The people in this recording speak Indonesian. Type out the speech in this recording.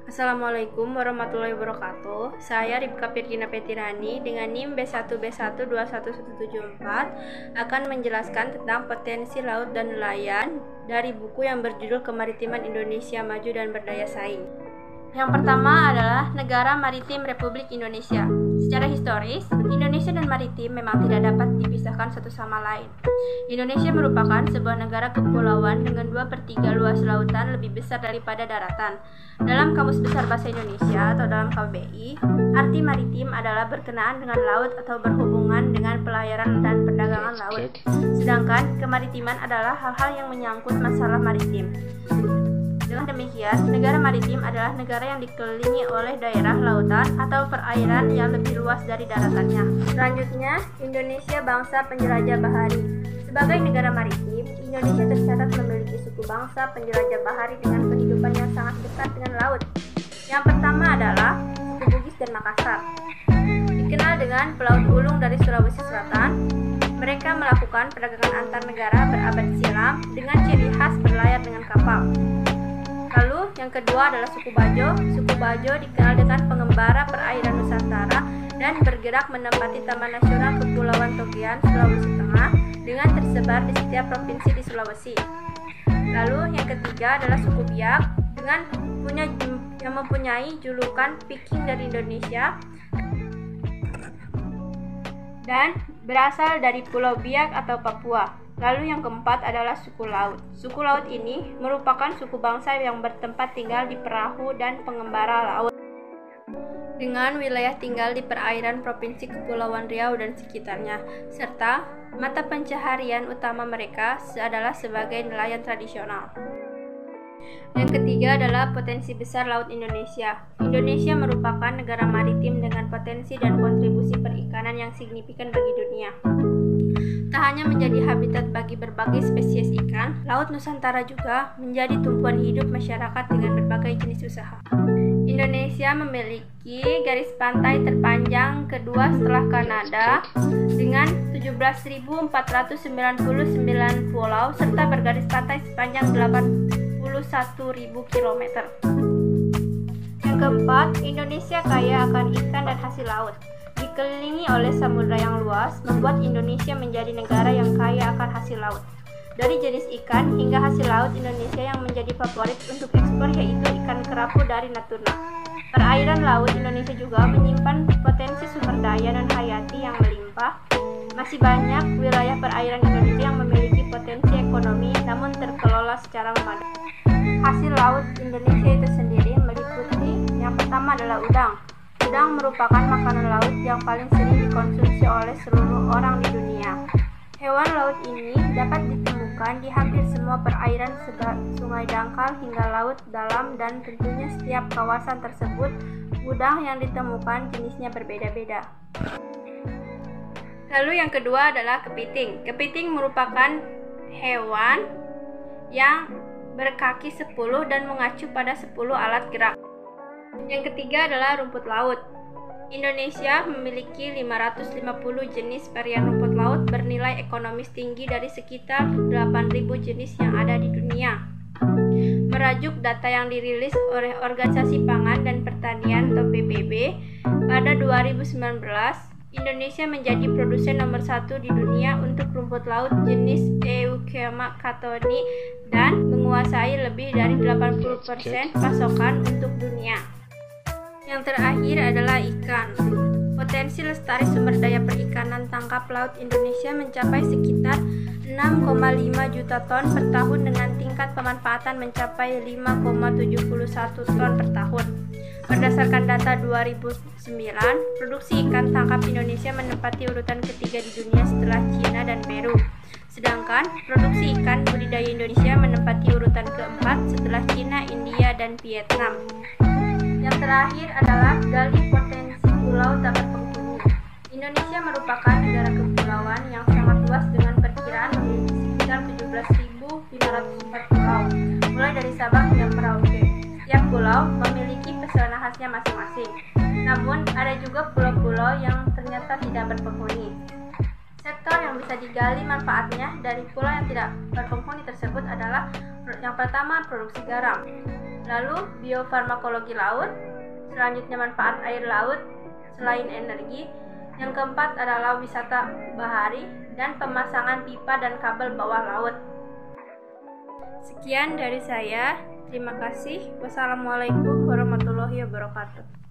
Assalamualaikum warahmatullahi wabarakatuh. Saya Ripka Firgina Petirani dengan NIM B1B1211174 akan menjelaskan tentang potensi laut dan nelayan dari buku yang berjudul Kemaritiman Indonesia Maju dan Berdaya Saing. Yang pertama adalah Negara Maritim Republik Indonesia. Secara historis, Indonesia dan maritim memang tidak dapat dipisahkan satu sama lain. Indonesia merupakan sebuah negara kepulauan dengan 2/3 luas lautan lebih besar daripada daratan. Dalam Kamus Besar Bahasa Indonesia atau dalam KBBI, arti maritim adalah berkenaan dengan laut atau berhubungan dengan pelayaran dan perdagangan laut. Sedangkan kemaritiman adalah hal-hal yang menyangkut masalah maritim. Dengan demikian, negara maritim adalah negara yang dikelilingi oleh daerah lautan atau perairan yang lebih luas dari daratannya. Selanjutnya, Indonesia bangsa penjelajah bahari. Sebagai negara maritim, Indonesia tercatat memiliki suku bangsa penjelajah bahari dengan kehidupan yang sangat dekat dengan laut. Yang pertama adalah suku Bugis dan Makassar. Dikenal dengan pelaut ulung dari Sulawesi Selatan, mereka melakukan perdagangan antar negara berabad silam dengan ciri khas berlayar dengan kapal. Lalu yang kedua adalah suku Bajo. Suku Bajo dikenal dengan pengembara perairan Nusantara dan bergerak menempati Taman Nasional Kepulauan Togian, Sulawesi Tengah dengan tersebar di setiap provinsi di Sulawesi. Lalu yang ketiga adalah suku Biak yang mempunyai julukan Viking dari Indonesia dan berasal dari Pulau Biak atau Papua. Lalu yang keempat adalah suku laut. Suku laut ini merupakan suku bangsa yang bertempat tinggal di perahu dan pengembara laut dengan wilayah tinggal di perairan Provinsi Kepulauan Riau dan sekitarnya, serta mata pencaharian utama mereka adalah sebagai nelayan tradisional. Yang ketiga adalah potensi besar laut Indonesia. Indonesia merupakan negara maritim dengan potensi dan kontribusi perikanan yang signifikan bagi dunia. Tak hanya menjadi habitat bagi berbagai spesies ikan, Laut Nusantara juga menjadi tumpuan hidup masyarakat dengan berbagai jenis usaha. Indonesia memiliki garis pantai terpanjang kedua setelah Kanada dengan 17.499 pulau serta bergaris pantai sepanjang 81.000 km. Yang keempat, Indonesia kaya akan ikan dan hasil laut. Dikelilingi oleh samudra yang luas, membuat Indonesia menjadi negara yang kaya akan hasil laut. Dari jenis ikan hingga hasil laut, Indonesia yang menjadi favorit untuk ekspor yaitu ikan kerapu dari Natuna. Perairan laut Indonesia juga menyimpan potensi sumber daya dan hayati yang melimpah. Masih banyak wilayah perairan Indonesia yang memiliki potensi ekonomi namun terkelola secara memadai. Hasil laut Indonesia itu sendiri meliputi yang pertama adalah udang. Udang merupakan makanan laut yang paling sering dikonsumsi oleh seluruh orang di dunia. Hewan laut ini dapat ditemukan di hampir semua perairan sungai dangkal hingga laut dalam dan tentunya setiap kawasan tersebut udang yang ditemukan jenisnya berbeda-beda. Lalu yang kedua adalah kepiting. Kepiting merupakan hewan yang berkaki 10 dan mengacu pada 10 alat gerak. Yang ketiga adalah rumput laut. Indonesia memiliki 550 jenis varian rumput laut bernilai ekonomis tinggi dari sekitar 8.000 jenis yang ada di dunia. Merajuk data yang dirilis oleh Organisasi Pangan dan Pertanian atau PBB, pada 2019, Indonesia menjadi produsen nomor 1 di dunia untuk rumput laut jenis Eucheuma cattoni dan menguasai lebih dari 80% pasokan untuk dunia. Yang terakhir adalah ikan. Potensi lestari sumber daya perikanan tangkap laut Indonesia mencapai sekitar 6,5 juta ton per tahun dengan tingkat pemanfaatan mencapai 5,71 ton per tahun. Berdasarkan data 2009, produksi ikan tangkap Indonesia menempati urutan ketiga di dunia setelah Cina dan Peru. Sedangkan produksi ikan budidaya Indonesia menempati urutan keempat setelah Cina, India, dan Vietnam. Yang terakhir adalah gali potensi pulau tak berpenghuni. Indonesia merupakan negara kepulauan yang sangat luas dengan perkiraan memiliki sekitar 17.504 pulau, mulai dari Sabang hingga Merauke. Setiap pulau memiliki pesona khasnya masing-masing. Namun, ada juga pulau-pulau yang ternyata tidak berpenghuni. Sektor yang bisa digali manfaatnya dari pulau yang tidak berpenghuni tersebut adalah yang pertama, produksi garam. Lalu biofarmakologi laut, selanjutnya manfaat air laut selain energi. Yang keempat adalah wisata bahari dan pemasangan pipa dan kabel bawah laut. Sekian dari saya. Terima kasih. Wassalamualaikum warahmatullahi wabarakatuh.